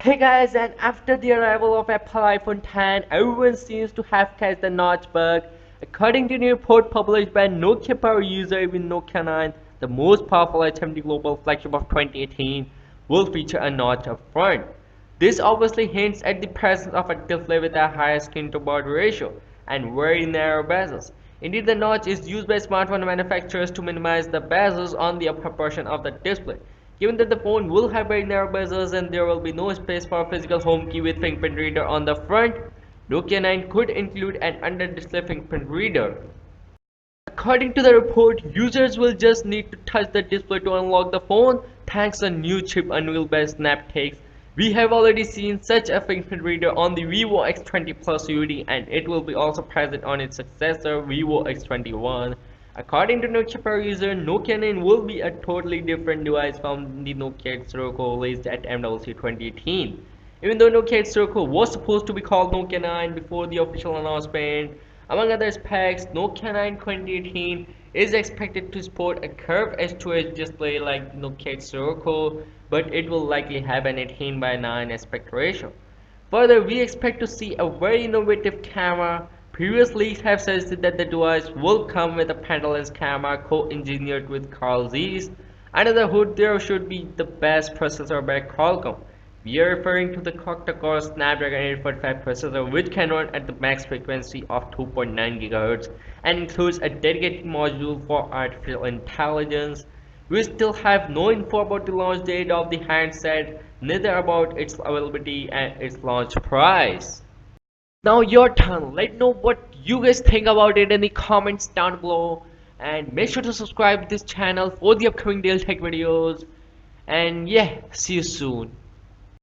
Hey guys, and after the arrival of Apple iPhone 10, everyone seems to have catched the notch bug. According to a new report published by Nokia power user with Nokia 9, the most powerful HMD global flagship of 2018 will feature a notch up front. This obviously hints at the presence of a display with a higher screen to body ratio and very narrow bezels. Indeed, the notch is used by smartphone manufacturers to minimize the bezels on the upper portion of the display. Given that the phone will have very narrow bezels and there will be no space for a physical home key with fingerprint reader on the front, Nokia 9 could include an under-display fingerprint reader. According to the report, users will just need to touch the display to unlock the phone thanks to a new chip unveiled by Snaptakes. We have already seen such a fingerprint reader on the Vivo X20 Plus UD and it will be also present on its successor Vivo X21. According to Nokia per user, Nokia 9 will be a totally different device from the Nokia X released at MWC 2018. Even though Nokia X was supposed to be called Nokia 9 before the official announcement, among other specs, Nokia 9 2018 is expected to sport a curved edge-to-edge display like Nokia X but it will likely have an 18:9 aspect ratio. Further, we expect to see a very innovative camera. Previous leaks have suggested that the device will come with a panel-less camera co-engineered with Carl Zeiss. Under the hood, there should be the best processor by Qualcomm. We are referring to the octa-core Snapdragon 845 processor which can run at the max frequency of 2.9 GHz and includes a dedicated module for artificial intelligence. We still have no info about the launch date of the handset, neither about its availability and its launch price. Now your turn. Let me know what you guys think about it in the comments down below. And make sure to subscribe to this channel for the upcoming daily tech videos. And yeah, see you soon.